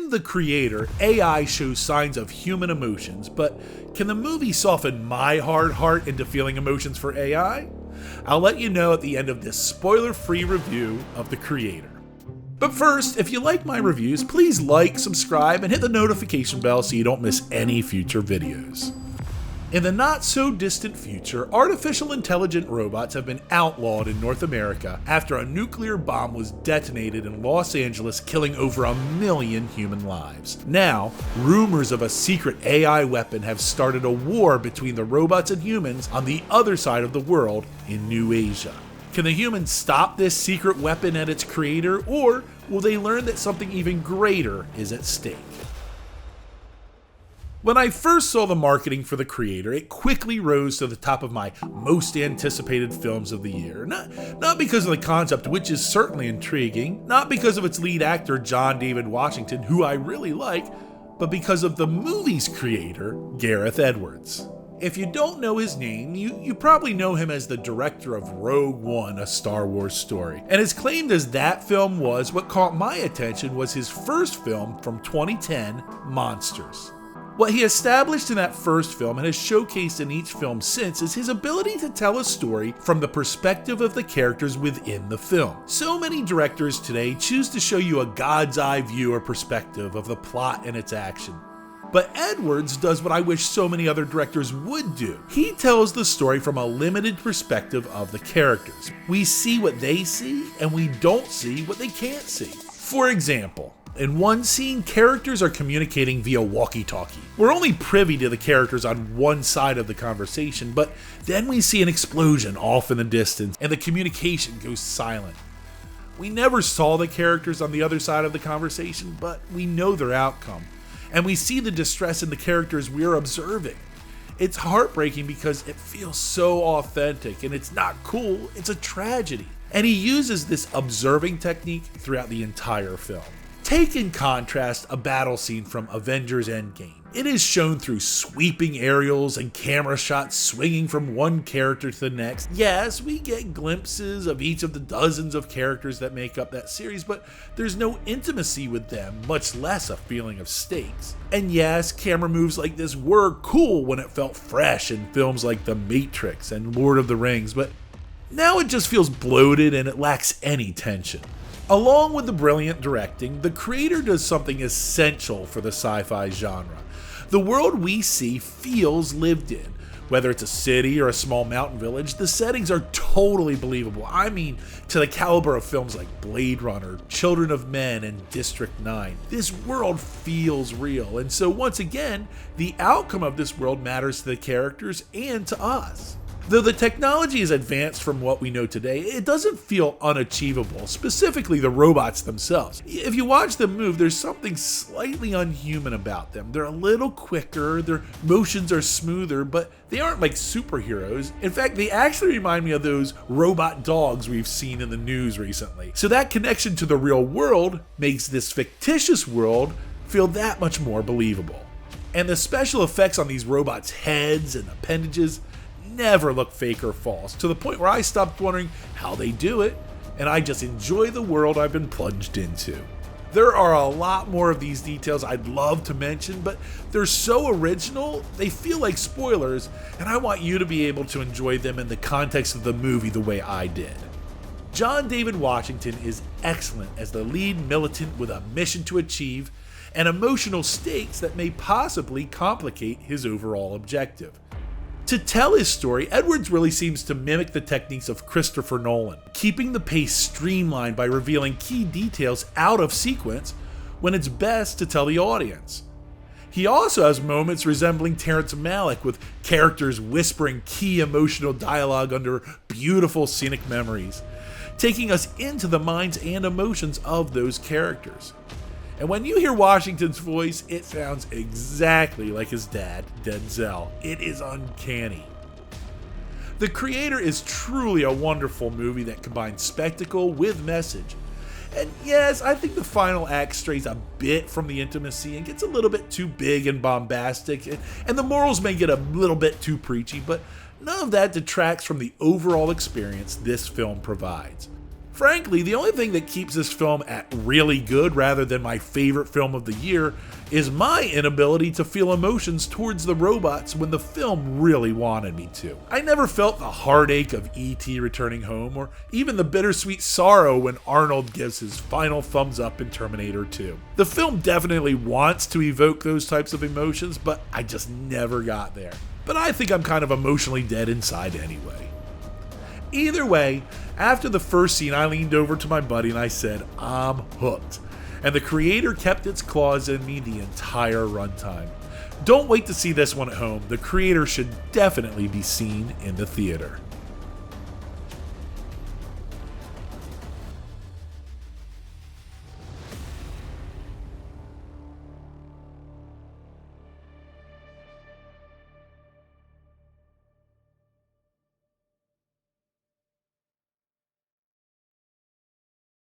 In The Creator, AI shows signs of human emotions, but can the movie soften my hard heart into feeling emotions for AI? I'll let you know at the end of this spoiler-free review of The Creator. But first, if you like my reviews, please like, subscribe, and hit the notification bell so you don't miss any future videos. In the not-so-distant future, artificial intelligent robots have been outlawed in North America after a nuclear bomb was detonated in Los Angeles, killing over 1 million human lives. Now, rumors of a secret AI weapon have started a war between the robots and humans on the other side of the world in New Asia. Can the humans stop this secret weapon at its creator, or will they learn that something even greater is at stake? When I first saw the marketing for The Creator, it quickly rose to the top of my most anticipated films of the year. Not because of the concept, which is certainly intriguing, not because of its lead actor, John David Washington, who I really like, but because of the movie's creator, Gareth Edwards. If you don't know his name, you probably know him as the director of Rogue One, a Star Wars story. And as claimed as that film was, what caught my attention was his first film from 2010, Monsters. What he established in that first film and has showcased in each film since is his ability to tell a story from the perspective of the characters within the film. So many directors today choose to show you a God's eye view or perspective of the plot and its action. But Edwards does what I wish so many other directors would do. He tells the story from a limited perspective of the characters. We see what they see, and we don't see what they can't see. For example, in one scene, characters are communicating via walkie-talkie. We're only privy to the characters on one side of the conversation, but then we see an explosion off in the distance, and the communication goes silent. We never saw the characters on the other side of the conversation, but we know their outcome. And we see the distress in the characters we're observing. It's heartbreaking because it feels so authentic, and it's not cool, it's a tragedy. And he uses this observing technique throughout the entire film. Take in contrast a battle scene from Avengers Endgame. It is shown through sweeping aerials and camera shots swinging from one character to the next. Yes, we get glimpses of each of the dozens of characters that make up that series, but there's no intimacy with them, much less a feeling of stakes. And yes, camera moves like this were cool when it felt fresh in films like The Matrix and Lord of the Rings, but now it just feels bloated and it lacks any tension. Along with the brilliant directing, The Creator does something essential for the sci-fi genre. The world we see feels lived in. Whether it's a city or a small mountain village, the settings are totally believable. I mean, to the caliber of films like Blade Runner, Children of Men, and District 9. This world feels real, and so once again, the outcome of this world matters to the characters and to us. Though the technology is advanced from what we know today, it doesn't feel unachievable, specifically the robots themselves. If you watch them move, there's something slightly unhuman about them. They're a little quicker, their motions are smoother, but they aren't like superheroes. In fact, they actually remind me of those robot dogs we've seen in the news recently. So that connection to the real world makes this fictitious world feel that much more believable. And the special effects on these robots' heads and appendages never look fake or false, to the point where I stopped wondering how they do it, and I just enjoy the world I've been plunged into. There are a lot more of these details I'd love to mention, but they're so original, they feel like spoilers, and I want you to be able to enjoy them in the context of the movie the way I did. John David Washington is excellent as the lead militant with a mission to achieve and emotional stakes that may possibly complicate his overall objective. To tell his story, Edwards really seems to mimic the techniques of Christopher Nolan, keeping the pace streamlined by revealing key details out of sequence when it's best to tell the audience. He also has moments resembling Terrence Malick, with characters whispering key emotional dialogue under beautiful scenic memories, taking us into the minds and emotions of those characters. And when you hear Washington's voice, it sounds exactly like his dad, Denzel. It is uncanny. The Creator is truly a wonderful movie that combines spectacle with message. And yes, I think the final act strays a bit from the intimacy and gets a little bit too big and bombastic, and the morals may get a little bit too preachy, but none of that detracts from the overall experience this film provides. Frankly, the only thing that keeps this film at really good rather than my favorite film of the year is my inability to feel emotions towards the robots when the film really wanted me to. I never felt the heartache of E.T. returning home, or even the bittersweet sorrow when Arnold gives his final thumbs up in Terminator 2. The film definitely wants to evoke those types of emotions, but I just never got there. But I think I'm kind of emotionally dead inside anyway. Either way, after the first scene, I leaned over to my buddy and I said, I'm hooked. And the creator kept its claws in me the entire runtime. Don't wait to see this one at home. The creator should definitely be seen in the theater.